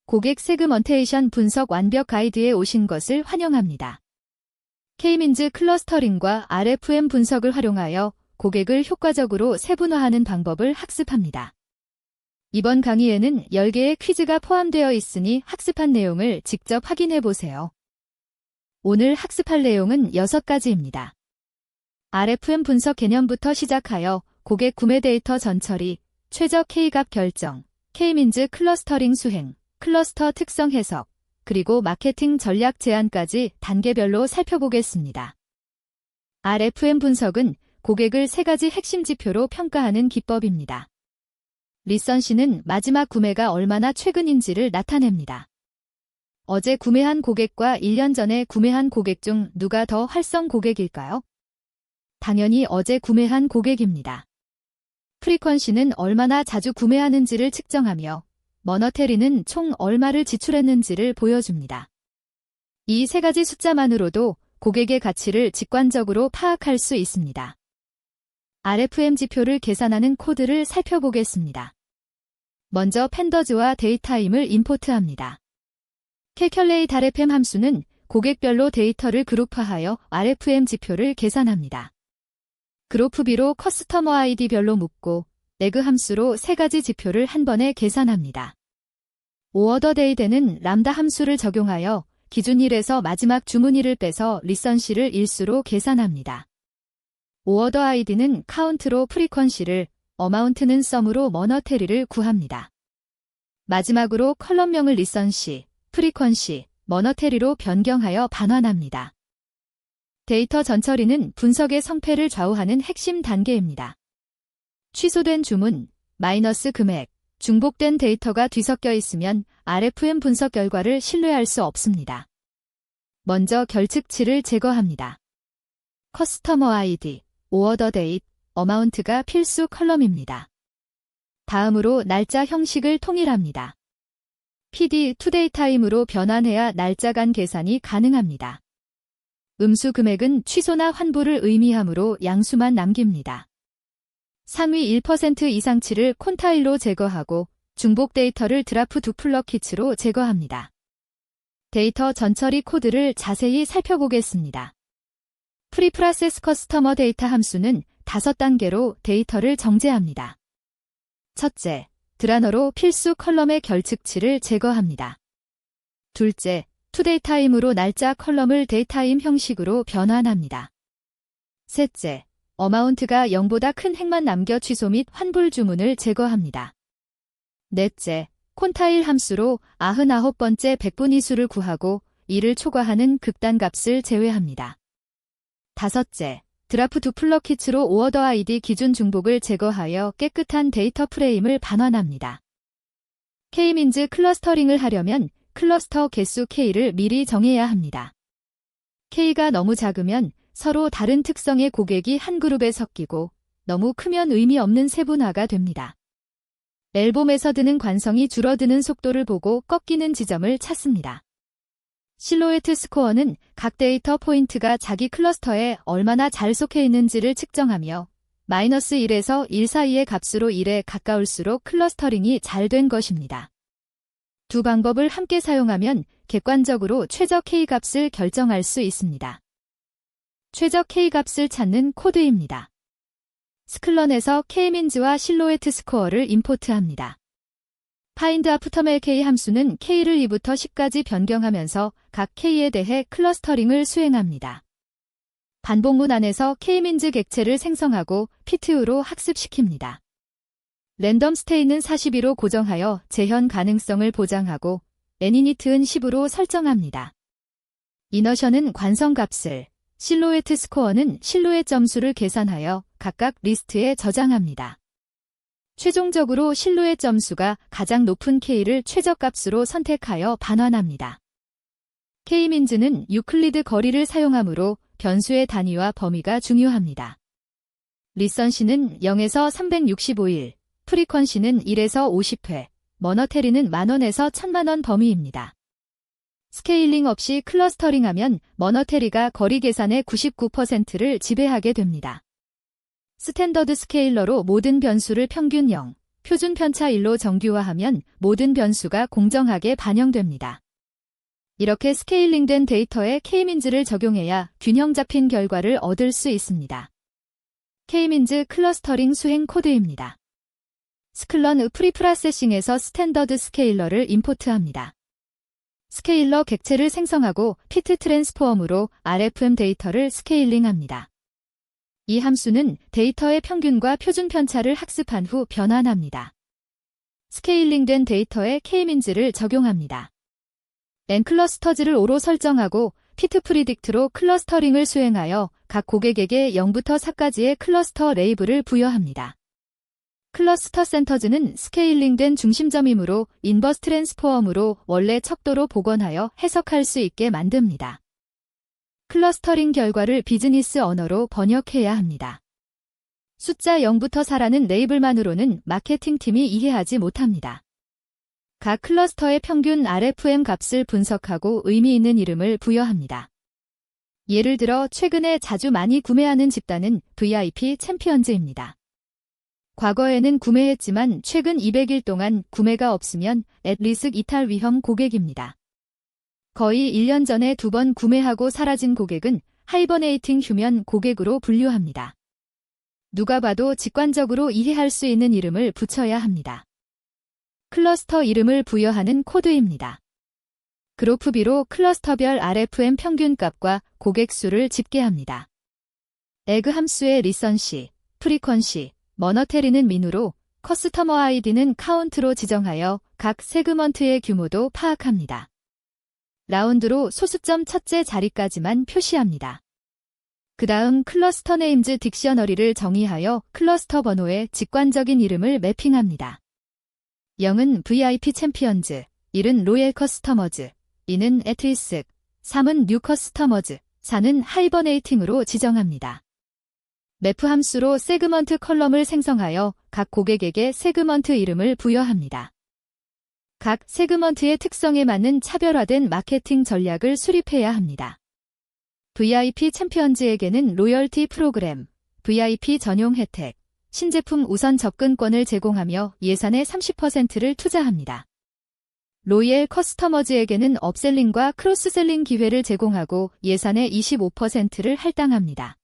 고객 세그먼테이션 분석 완벽 가이드에 오신 것을 환영합니다. K-민즈 클러스터링과 RFM 분석을 활용하여 고객을 효과적으로 세분화하는 방법을 학습합니다. 이번 강의에는 10개의 퀴즈가 포함되어 있으니 학습한 내용을 직접 확인해 보세요. 오늘 학습할 내용은 6가지입니다. RFM 분석 개념부터 시작하여 고객 구매 데이터 전처리, 최저 K값 결정, K-민즈 클러스터링 수행, 클러스터 특성 해석, 그리고 마케팅 전략 제안까지 단계별로 살펴보겠습니다. RFM 분석은 고객을 3가지 핵심 지표로 평가하는 기법입니다. 리선시는 마지막 구매가 얼마나 최근인지를 나타냅니다. 어제 구매한 고객과 1년 전에 구매한 고객 중 누가 더 활성 고객일까요? 당연히 어제 구매한 고객입니다. 프리퀀시는 얼마나 자주 구매하는지를 측정하며 머너테리는 총 얼마를 지출했는지를 보여줍니다. 이 3가지 숫자만으로도 고객의 가치를 직관적으로 파악할 수 있습니다. RFM 지표를 계산하는 코드를 살펴보겠습니다. 먼저 팬더즈와 데이타임을 임포트합니다. Calculate RFM 함수는 고객별로 데이터를 그룹화하여 RFM 지표를 계산합니다. 그로프비로 커스터머 아이디별로 묶고 레그 함수로 3가지 지표를 한 번에 계산합니다. 오어더데이되는 람다 함수를 적용하여 기준 1에서 마지막 주문 1을 빼서 리선시를 일수로 계산합니다. 오어더 아이디는 카운트로 프리퀀시를, 어마운트는 썸으로 머너테리를 구합니다. 마지막으로 컬럼명을 리선시, 프리퀀시, 머너테리로 변경하여 반환합니다. 데이터 전처리는 분석의 성패를 좌우하는 핵심 단계입니다. 취소된 주문, 마이너스 금액, 중복된 데이터가 뒤섞여 있으면 RFM 분석 결과를 신뢰할 수 없습니다. 먼저 결측치를 제거합니다. 커스터머 아이디, 오어더 데이트, 어마운트가 필수 컬럼입니다. 다음으로 날짜 형식을 통일합니다. PD 투데이타임으로 변환해야 날짜 간 계산이 가능합니다. 음수 금액은 취소나 환불을 의미하므로 양수만 남깁니다. 상위 1% 이상치를 콘타일로 제거하고 중복 데이터를 드라프 두플러키츠로 제거합니다. 데이터 전처리 코드를 자세히 살펴보겠습니다. 프리프라세스 커스터머 데이터 함수는 5단계로 데이터를 정제합니다. 첫째, 드라너로 필수 컬럼의 결측치를 제거합니다. 둘째, 투데이타임으로 날짜 컬럼을 데이타임 형식으로 변환합니다. 셋째, 어마운트가 0보다 큰 행만 남겨 취소 및 환불 주문을 제거합니다. 넷째, 콘타일 함수로 99번째 백분위수를 구하고 이를 초과하는 극단 값을 제외합니다. 다섯째, 드라프 두플러키츠로 오어더 아이디 기준 중복을 제거하여 깨끗한 데이터 프레임을 반환합니다. K-민즈 클러스터링을 하려면 클러스터 개수 K를 미리 정해야 합니다. K가 너무 작으면 서로 다른 특성의 고객이 한 그룹에 섞이고 너무 크면 의미 없는 세분화가 됩니다. 엘보 메서드는 관성이 줄어드는 속도를 보고 꺾이는 지점을 찾습니다. 실로에트 스코어는 각 데이터 포인트가 자기 클러스터에 얼마나 잘 속해 있는지를 측정하며 -1에서 1 사이의 값으로 1에 가까울수록 클러스터링이 잘 된 것입니다. 두 방법을 함께 사용하면 객관적으로 최저 K값을 결정할 수 있습니다. 최저 K값을 찾는 코드입니다. 스클런에서 K-민즈와 실로에트 스코어를 임포트합니다. find aftermath K 함수는 K를 2부터 10까지 변경하면서 각 K에 대해 클러스터링을 수행합니다. 반복문 안에서 K-민즈 객체를 생성하고 PTU로 학습시킵니다. 랜덤 스테이는 42로 고정하여 재현 가능성을 보장하고 애니니트은 10으로 설정합니다. 이너션은 관성값을, 실로에트 스코어는 실루엣 점수를 계산하여 각각 리스트에 저장합니다. 최종적으로 실루엣 점수가 가장 높은 K를 최저값으로 선택하여 반환합니다. K-민즈는 유클리드 거리를 사용하므로 변수의 단위와 범위가 중요합니다. 리선시는 0에서 365일, 프리퀀시는 1에서 50회, 머너테리는 10,000원에서 1,000만원 범위입니다. 스케일링 없이 클러스터링하면 머너테리가 거리 계산의 99%를 지배하게 됩니다. 스탠더드 스케일러로 모든 변수를 평균 0, 표준 편차 1로 정규화하면 모든 변수가 공정하게 반영됩니다. 이렇게 스케일링된 데이터에 K-민즈를 적용해야 균형 잡힌 결과를 얻을 수 있습니다. K-민즈 클러스터링 수행 코드입니다. 스클런 프리프로세싱에서 스탠더드 스케일러를 임포트합니다. 스케일러 객체를 생성하고 피트 트랜스포엄으로 RFM 데이터를 스케일링합니다. 이 함수는 데이터의 평균과 표준 편차를 학습한 후 변환합니다. 스케일링된 데이터에 K-민즈를 적용합니다. N클러스터즈를 5로 설정하고 피트 프리딕트로 클러스터링을 수행하여 각 고객에게 0부터 4까지의 클러스터 레이블을 부여합니다. 클러스터 센터즈는 스케일링된 중심점이므로 인버스 트랜스포엄으로 원래 척도로 복원하여 해석할 수 있게 만듭니다. 클러스터링 결과를 비즈니스 언어로 번역해야 합니다. 숫자 0부터 4라는 레이블만으로는 마케팅팀이 이해하지 못합니다. 각 클러스터의 평균 RFM 값을 분석하고 의미 있는 이름을 부여합니다. 예를 들어 최근에 자주 많이 구매하는 집단은 VIP 챔피언즈입니다. 과거에는 구매했지만 최근 200일 동안 구매가 없으면 앳리스크 이탈 위험 고객입니다. 거의 1년 전에 2번 구매하고 사라진 고객은 하이버네이팅 휴면 고객으로 분류합니다. 누가 봐도 직관적으로 이해할 수 있는 이름을 붙여야 합니다. 클러스터 이름을 부여하는 코드입니다. 그래프 B로 클러스터별 RFM 평균값과 고객 수를 집계합니다. 에그 함수의 리선시, 프리퀀시, 머너테리는 민으로 커스터머 아이디는 카운트로 지정하여 각 세그먼트의 규모도 파악합니다. 라운드로 소수점 첫째 자리까지만 표시합니다. 그 다음 클러스터 네임즈 딕셔너리를 정의하여 클러스터 번호의 직관적인 이름을 매핑합니다. 0은 VIP 챔피언즈, 1은 로얄 커스터머즈, 2는 앳리스크, 3은 뉴 커스터머즈, 4는 하이버네이팅으로 지정합니다. 매프 함수로 세그먼트 컬럼을 생성하여 각 고객에게 세그먼트 이름을 부여합니다. 각 세그먼트의 특성에 맞는 차별화된 마케팅 전략을 수립해야 합니다. VIP 챔피언즈에게는 로열티 프로그램, VIP 전용 혜택, 신제품 우선 접근권을 제공하며 예산의 30%를 투자합니다. 로얄 커스터머즈에게는 업셀링과 크로스셀링 기회를 제공하고 예산의 25%를 할당합니다.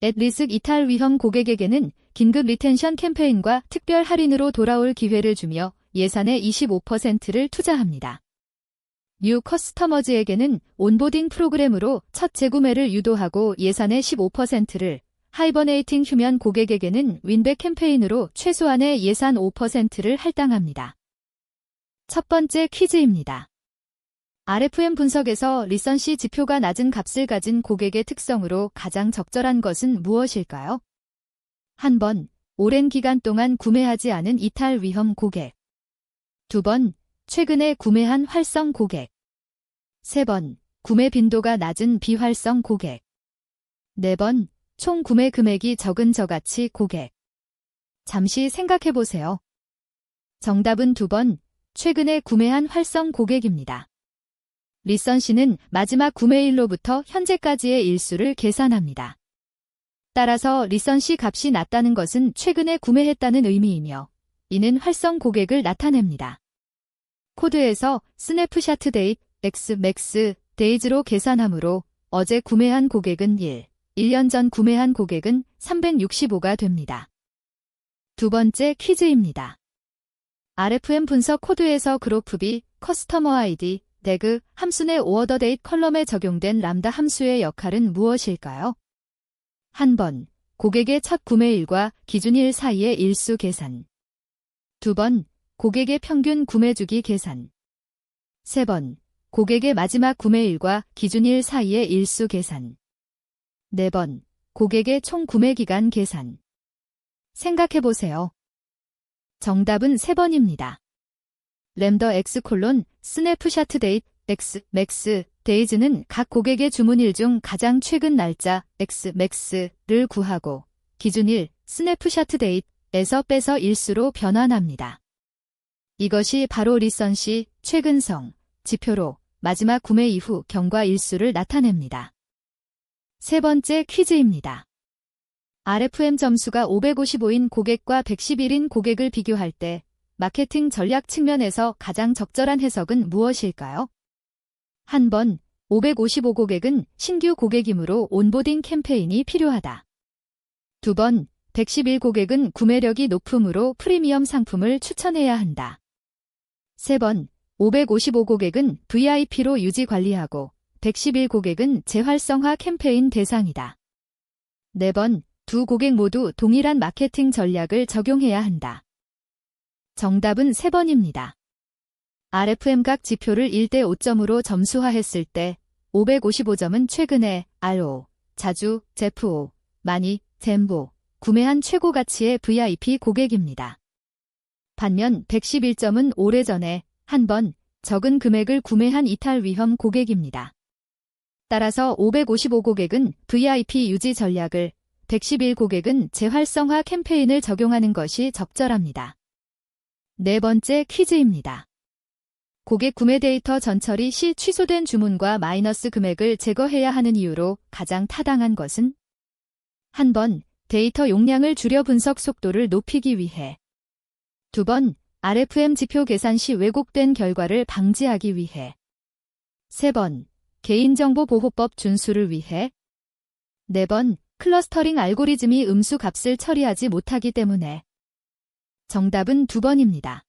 앳리스크 이탈 위험 고객에게는 긴급 리텐션 캠페인과 특별 할인으로 돌아올 기회를 주며 예산의 25%를 투자합니다. 뉴 커스터머즈에게는 온보딩 프로그램으로 첫 재구매를 유도하고 예산의 15%를, 하이버네이팅 휴면 고객에게는 윈백 캠페인으로 최소한의 예산 5%를 할당합니다. 첫 번째 퀴즈입니다. RFM 분석에서 리선시 지표가 낮은 값을 가진 고객의 특성으로 가장 적절한 것은 무엇일까요? 한 번, 오랜 기간 동안 구매하지 않은 이탈 위험 고객. 2번, 최근에 구매한 활성 고객. 3번, 구매 빈도가 낮은 비활성 고객. 4번, 총 구매 금액이 적은 저가치 고객. 잠시 생각해 보세요. 정답은 2번, 최근에 구매한 활성 고객입니다. 리선시는 마지막 구매일로부터 현재까지의 일수를 계산합니다. 따라서 리선시 값이 낮다는 것은 최근에 구매했다는 의미이며, 이는 활성 고객을 나타냅니다. 코드에서 스냅샷 데이트, Xmax, 데이즈로 계산하므로 어제 구매한 고객은 1, 1년 전 구매한 고객은 365가 됩니다. 두 번째 퀴즈입니다. RFM 분석 코드에서 그래프 B, 커스터머 아이디, 덱, 함수 내 오어더 데이트 컬럼에 적용된 람다 함수의 역할은 무엇일까요? 한 번, 고객의 첫 구매일과 기준일 사이의 일수 계산. 2번, 고객의 평균 구매주기 계산. 3번, 고객의 마지막 구매일과 기준일 사이의 일수 계산. 4번, 고객의 총 구매기간 계산. 생각해보세요. 정답은 3번입니다. 램더 X 스냅샷 데이트 Xmax 데이즈는 각 고객의 주문일 중 가장 최근 날짜 Xmax를 구하고 기준일 스냅샷 데이트에서 빼서 일수로 변환합니다. 이것이 바로 리선시 최근성 지표로 마지막 구매 이후 경과 일수를 나타냅니다. 세 번째 퀴즈입니다. RFM 점수가 555인 고객과 111인 고객을 비교할 때 마케팅 전략 측면에서 가장 적절한 해석은 무엇일까요? 한 번, 555 고객은 신규 고객이므로 온보딩 캠페인이 필요하다. 두 번, 111 고객은 구매력이 높으므로 프리미엄 상품을 추천해야 한다. 세 번, 555 고객은 VIP로 유지 관리하고 111 고객은 재활성화 캠페인 대상이다. 네 번, 두 고객 모두 동일한 마케팅 전략을 적용해야 한다. 정답은 3번입니다. RFM 각 지표를 1대 5점으로 점수화했을 때 555점은 최근에 RO, 자주, ZEPO, 많이, 젠보, 구매한 최고 가치의 VIP 고객입니다. 반면 111점은 오래전에 한 번 적은 금액을 구매한 이탈 위험 고객입니다. 따라서 555 고객은 VIP 유지 전략을, 111 고객은 재활성화 캠페인을 적용하는 것이 적절합니다. 네 번째 퀴즈입니다. 고객 구매 데이터 전처리 시 취소된 주문과 마이너스 금액을 제거해야 하는 이유로 가장 타당한 것은? 한 번, 데이터 용량을 줄여 분석 속도를 높이기 위해. 두 번, RFM 지표 계산 시 왜곡된 결과를 방지하기 위해. 세 번, 개인정보보호법 준수를 위해. 네 번, 클러스터링 알고리즘이 음수 값을 처리하지 못하기 때문에. 정답은 2번입니다.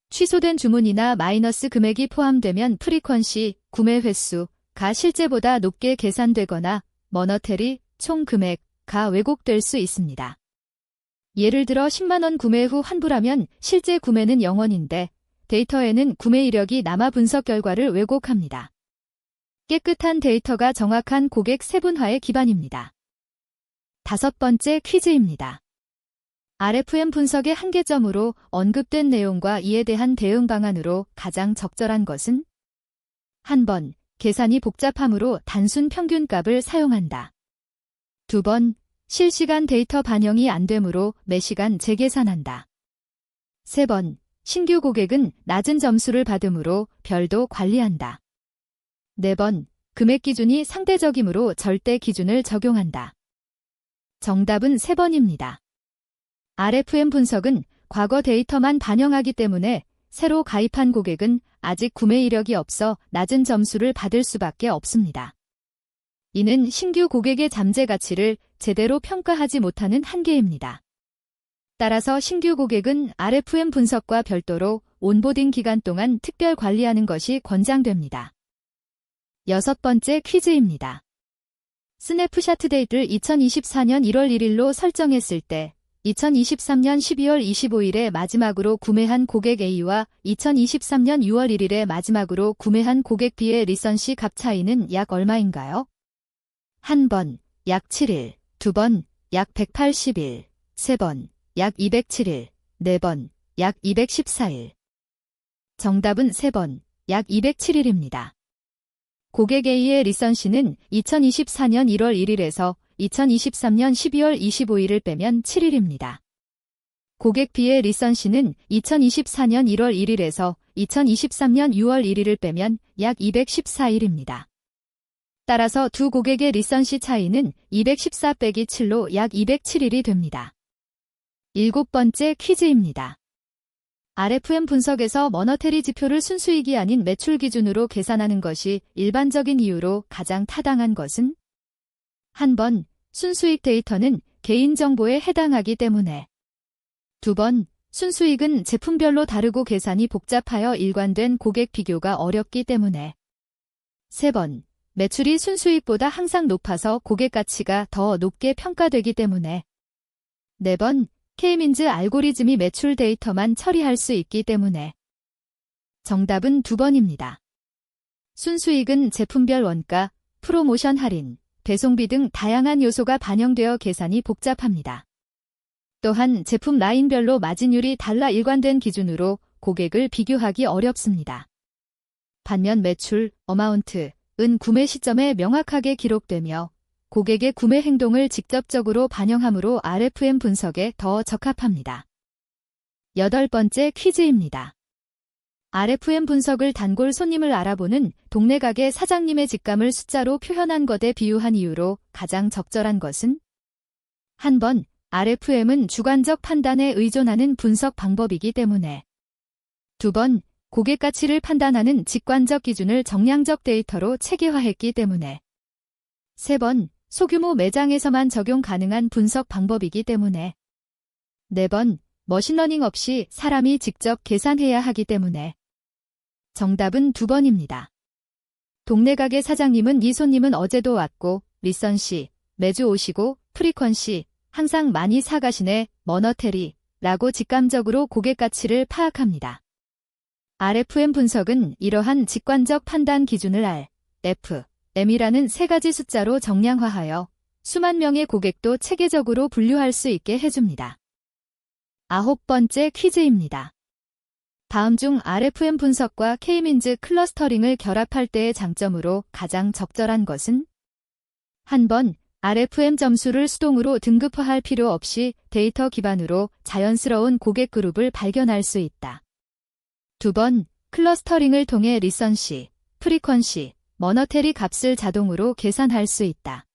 취소된 주문이나 마이너스 금액이 포함되면 프리퀀시, 구매 횟수가 실제보다 높게 계산되거나 머너테리, 총 금액가 왜곡될 수 있습니다. 예를 들어 10만원 구매 후 환불하면 실제 구매는 0원인데 데이터에는 구매 이력이 남아 분석 결과를 왜곡합니다. 깨끗한 데이터가 정확한 고객 세분화의 기반입니다. 다섯 번째 퀴즈입니다. RFM 분석의 한계점으로 언급된 내용과 이에 대한 대응 방안으로 가장 적절한 것은? 한 번, 계산이 복잡하므로 단순 평균값을 사용한다. 두 번, 실시간 데이터 반영이 안 되므로 매시간 재계산한다. 세 번, 신규 고객은 낮은 점수를 받으므로 별도 관리한다. 네 번, 금액 기준이 상대적이므로 절대 기준을 적용한다. 정답은 3번입니다. RFM 분석은 과거 데이터만 반영하기 때문에 새로 가입한 고객은 아직 구매 이력이 없어 낮은 점수를 받을 수밖에 없습니다. 이는 신규 고객의 잠재 가치를 제대로 평가하지 못하는 한계입니다. 따라서 신규 고객은 RFM 분석과 별도로 온보딩 기간 동안 특별 관리하는 것이 권장됩니다. 여섯 번째 퀴즈입니다. 스냅샷 데이트를 2024년 1월 1일로 설정했을 때 2023년 12월 25일에 마지막으로 구매한 고객 A와 2023년 6월 1일에 마지막으로 구매한 고객 B의 리선시 값 차이는 약 얼마인가요? 한 번, 약 7일, 두 번, 약 180일, 세 번, 약 207일, 네 번, 약 214일. 정답은 3번, 약 207일입니다. 고객 A의 리선시는 2024년 1월 1일에서 2023년 12월 25일을 빼면 7일입니다. 고객 B의 리선시는 2024년 1월 1일에서 2023년 6월 1일을 빼면 약 214일입니다. 따라서 두 고객의 리선시 차이는 214 빼기 7로 약 207일이 됩니다. 일곱 번째 퀴즈입니다. RFM 분석에서 머너테리 지표를 순수익이 아닌 매출 기준으로 계산하는 것이 일반적인 이유로 가장 타당한 것은? 한 번, 순수익 데이터는 개인정보에 해당하기 때문에. 두 번, 순수익은 제품별로 다르고 계산이 복잡하여 일관된 고객 비교가 어렵기 때문에. 세 번, 매출이 순수익보다 항상 높아서 고객 가치가 더 높게 평가되기 때문에. 네 번, K민즈 알고리즘이 매출 데이터만 처리할 수 있기 때문에. 정답은 2번입니다. 순수익은 제품별 원가, 프로모션 할인, 배송비 등 다양한 요소가 반영되어 계산이 복잡합니다. 또한 제품 라인별로 마진율이 달라 일관된 기준으로 고객을 비교하기 어렵습니다. 반면 매출, 어마운트은 구매 시점에 명확하게 기록되며 고객의 구매 행동을 직접적으로 반영하므로 RFM 분석에 더 적합합니다. 여덟 번째 퀴즈입니다. RFM 분석을 단골 손님을 알아보는 동네 가게 사장님의 직감을 숫자로 표현한 것에 비유한 이유로 가장 적절한 것은? 한 번, RFM은 주관적 판단에 의존하는 분석 방법이기 때문에. 두 번, 고객 가치를 판단하는 직관적 기준을 정량적 데이터로 체계화했기 때문에. 세 번, 소규모 매장에서만 적용 가능한 분석 방법이기 때문에. 네 번, 머신러닝 없이 사람이 직접 계산해야 하기 때문에. 정답은 2번입니다. 동네 가게 사장님은 이 손님은 어제도 왔고, 리선씨, 매주 오시고, 프리퀀시, 항상 많이 사가시네, 머너테리, 라고 직감적으로 고객 가치를 파악합니다. RFM 분석은 이러한 직관적 판단 기준을 R, F, M이라는 세 가지 숫자로 정량화하여 수만 명의 고객도 체계적으로 분류할 수 있게 해줍니다. 9번째 퀴즈입니다. 다음 중 RFM 분석과 K-민즈 클러스터링을 결합할 때의 장점으로 가장 적절한 것은? 한 번, RFM 점수를 수동으로 등급화할 필요 없이 데이터 기반으로 자연스러운 고객 그룹을 발견할 수 있다. 두 번, 클러스터링을 통해 리선시, 프리퀀시, 머너테리 값을 자동으로 계산할 수 있다.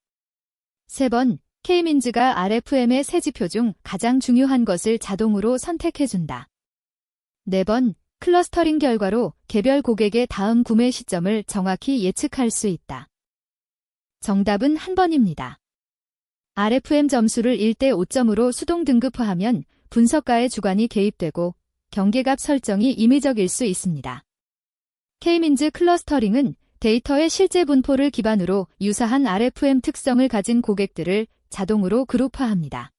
세 번, K-민즈가 RFM의 세 지표 중 가장 중요한 것을 자동으로 선택해준다. 네 번, 클러스터링 결과로 개별 고객의 다음 구매 시점을 정확히 예측할 수 있다. 정답은 한 번입니다. RFM 점수를 1대 5점으로 수동 등급화하면 분석가의 주관이 개입되고 경계값 설정이 임의적일 수 있습니다. K-민즈 클러스터링은 데이터의 실제 분포를 기반으로 유사한 RFM 특성을 가진 고객들을 자동으로 그룹화합니다.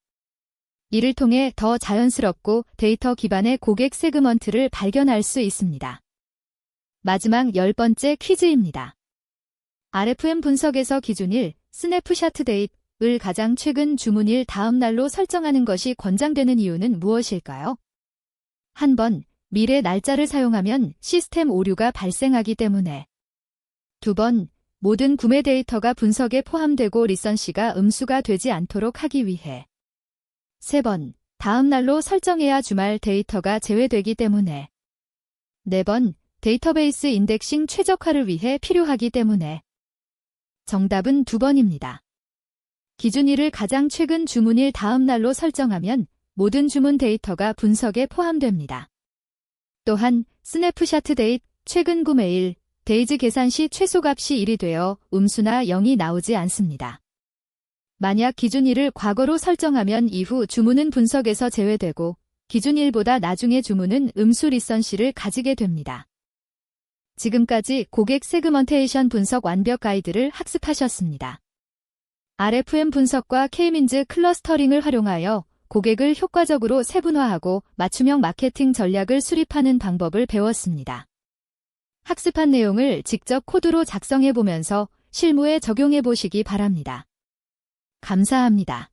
이를 통해 더 자연스럽고 데이터 기반의 고객 세그먼트를 발견할 수 있습니다. 마지막 10번째 퀴즈입니다. RFM 분석에서 기준 1, 스냅샷 데이트를 가장 최근 주문일 다음 날로 설정하는 것이 권장되는 이유는 무엇일까요? 한 번, 미래 날짜를 사용하면 시스템 오류가 발생하기 때문에. 두 번, 모든 구매 데이터가 분석에 포함되고 리선시가 음수가 되지 않도록 하기 위해. 세 번, 다음 날로 설정해야 주말 데이터가 제외되기 때문에. 네 번, 데이터베이스 인덱싱 최적화를 위해 필요하기 때문에. 정답은 2번입니다. 기준 1을 가장 최근 주문일 다음 날로 설정하면 모든 주문 데이터가 분석에 포함됩니다. 또한 스냅샷 데이트, 최근 구매일, 데이즈 계산 시 최소값이 1이 되어 음수나 0이 나오지 않습니다. 만약 기준 1을 과거로 설정하면 이후 주문은 분석에서 제외되고 기준 1보다 나중의 주문은 음수 리선시를 가지게 됩니다. 지금까지 고객 세그먼테이션 분석 완벽 가이드를 학습하셨습니다. RFM 분석과 K-민즈 클러스터링을 활용하여 고객을 효과적으로 세분화하고 맞춤형 마케팅 전략을 수립하는 방법을 배웠습니다. 학습한 내용을 직접 코드로 작성해 보면서 실무에 적용해 보시기 바랍니다. 감사합니다.